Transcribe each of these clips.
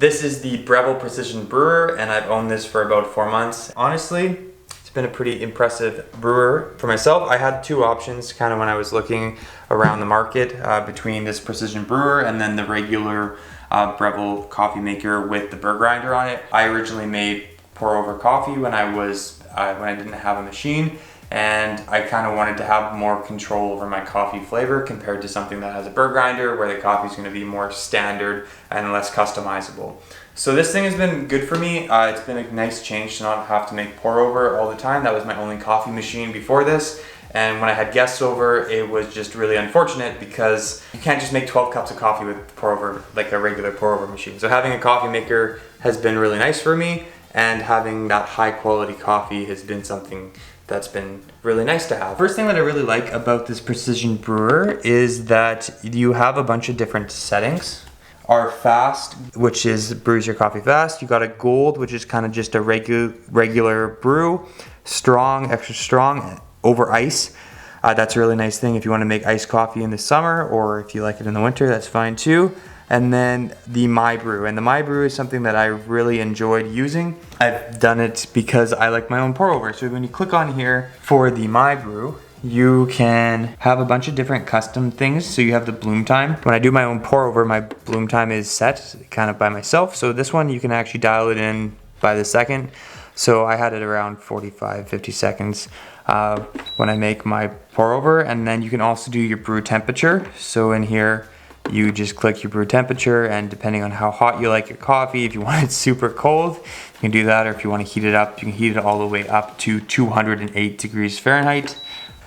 This is the Breville Precision Brewer, and I've owned this for about 4 months. Honestly, it's been a pretty impressive brewer. For myself, I had two options kind of when I was looking around the market between this Precision Brewer and then the regular Breville coffee maker with the burr grinder on it. I originally made pour over coffee when I didn't have a machine, and I kind of wanted to have more control over my coffee flavor compared to something that has a burr grinder where the coffee is going to be more standard and less customizable. So this thing has been good for me. It's been a nice change to not have to make pour over all the time. That was my only coffee machine before this. And when I had guests over, it was just really unfortunate because you can't just make 12 cups of coffee with pour over, like a regular pour over machine. So having a coffee maker has been really nice for me, and having that high quality coffee has been something that's been really nice to have. First thing that I really like about this Precision Brewer is that you have a bunch of different settings. Our fast, which is brews your coffee fast. You got a gold, which is kind of just a regular brew. Strong, extra strong, over ice. That's a really nice thing if you want to make iced coffee in the summer, or if you like it in the winter, that's fine too. And then the My Brew. And the My Brew is something that I really enjoyed using. I've done it because I like my own pour over. So when you click on here for the My Brew, you can have a bunch of different custom things. So you have the bloom time. When I do my own pour over, my bloom time is set kind of by myself. So this one, you can actually dial it in by the second. So I had it around 45, 50 seconds when I make my pour over. And then you can also do your brew temperature. So in here, you just click your brew temperature, and depending on how hot you like your coffee, if you want it super cold, you can do that, or if you want to heat it up, you can heat it all the way up to 208 degrees Fahrenheit.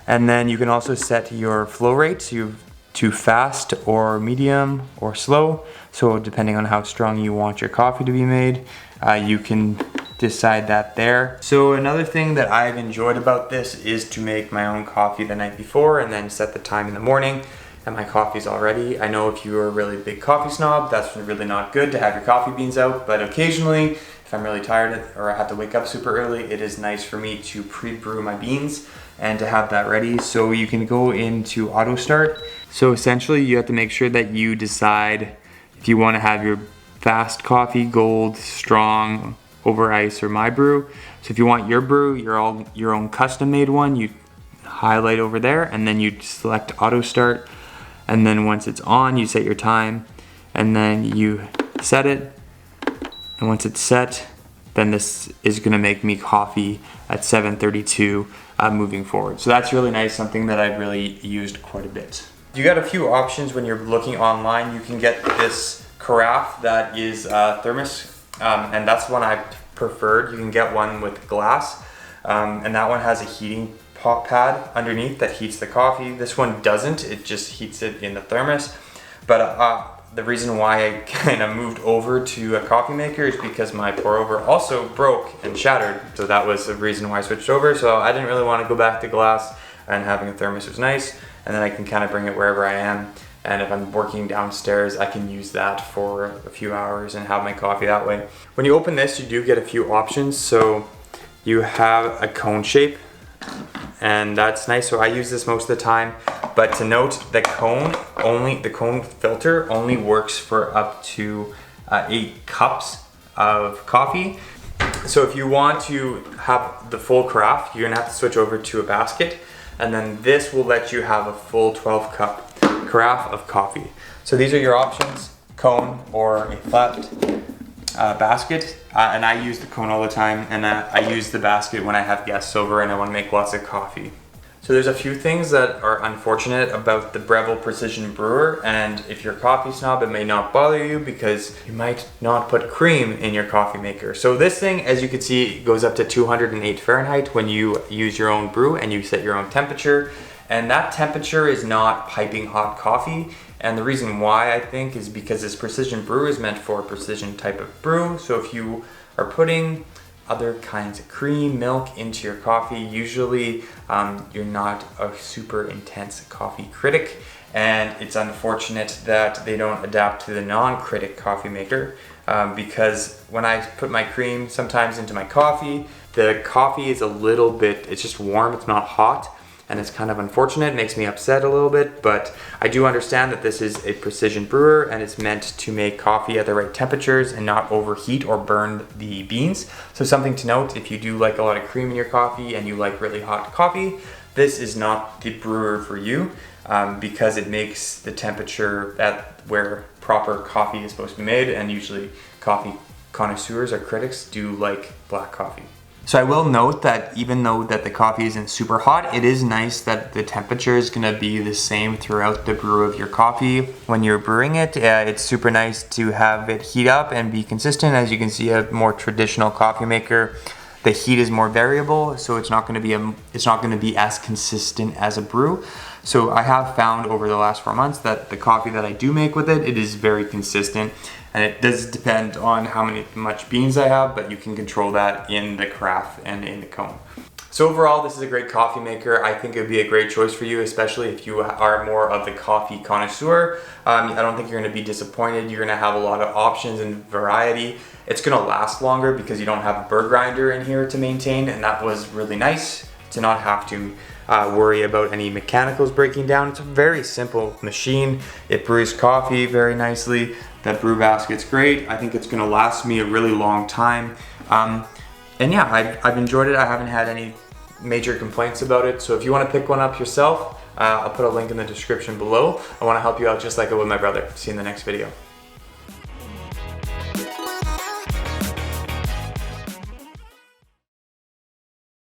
And then you can also set your flow rate to fast or medium or slow. So depending on how strong you want your coffee to be made, you can decide that there. So another thing that I've enjoyed about this is to make my own coffee the night before and then set the time in the morning, and my coffee's all ready. I know if you're a really big coffee snob, that's really not good to have your coffee beans out, but occasionally, if I'm really tired or I have to wake up super early, it is nice for me to pre-brew my beans and to have that ready. So you can go into auto start. So essentially you have to make sure that you decide if you want to have your fast coffee, gold, strong, over ice, or My Brew. So if you want your brew, your own custom made one, you highlight over there and then you select auto start. And then once it's on, you set your time, and then you set it. And once it's set, then this is gonna make me coffee at 7:32 moving forward. So that's really nice, something that I've really used quite a bit. You got a few options when you're looking online. You can get this carafe that is thermos, and that's one I preferred. You can get one with glass, and that one has a heating pot pad underneath that heats the coffee. This one doesn't, it just heats it in the thermos. But the reason why I kind of moved over to a coffee maker is because my pour over also broke and shattered. So that was the reason why I switched over. So I didn't really want to go back to glass, and having a thermos was nice. And then I can kind of bring it wherever I am. And if I'm working downstairs, I can use that for a few hours and have my coffee that way. When you open this, you do get a few options. So you have a cone shape, and that's nice. So I use this most of the time, but to note, the cone filter only works for up to 8 cups of coffee. So if you want to have the full carafe, you're gonna have to switch over to a basket, and then this will let you have a full 12 cup carafe of coffee. So these are your options: cone or a flat basket. And I use the cone all the time, and I use the basket when I have guests over and I want to make lots of coffee. So there's a few things that are unfortunate about the Breville Precision Brewer, and if you're a coffee snob, it may not bother you because you might not put cream in your coffee maker. So this thing, as you can see, goes up to 208 Fahrenheit when you use your own brew and you set your own temperature, and that temperature is not piping hot coffee. And the reason why, I think, is because this Precision Brew is meant for a precision type of brew. So if you are putting other kinds of cream, milk into your coffee, usually you're not a super intense coffee critic. And it's unfortunate that they don't adapt to the non-critic coffee maker, because when I put my cream sometimes into my coffee, the coffee is a little bit, it's just warm, it's not hot. and it's kind of unfortunate. It makes me upset a little bit, but I do understand that this is a precision brewer and it's meant to make coffee at the right temperatures and not overheat or burn the beans. So something to note, if you do like a lot of cream in your coffee and you like really hot coffee, this is not the brewer for you, because it makes the temperature at where proper coffee is supposed to be made, and usually coffee connoisseurs or critics do like black coffee. So I will note that even though that the coffee isn't super hot, it is nice that the temperature is going to be the same throughout the brew of your coffee. When you're brewing it, it's super nice to have it heat up and be consistent. As you can see, a more traditional coffee maker, the heat is more variable, so it's not going to be as consistent as a brew. So I have found over the last 4 months that the coffee that I do make with it, it is very consistent. And it does depend on how much beans I have, but you can control that in the carafe and in the cone. So overall, this is a great coffee maker. I think it would be a great choice for you, especially if you are more of the coffee connoisseur. I don't think you're going to be disappointed. You're going to have a lot of options and variety. It's going to last longer because you don't have a burr grinder in here to maintain, and that was really nice to not have to worry about any mechanicals breaking down. It's a very simple machine. It brews coffee very nicely. That brew basket's great. I think it's going to last me a really long time. And yeah, I've enjoyed it. I haven't had any major complaints about it. So if you want to pick one up yourself, I'll put a link in the description below. I want to help you out just like I would my brother. See you in the next video.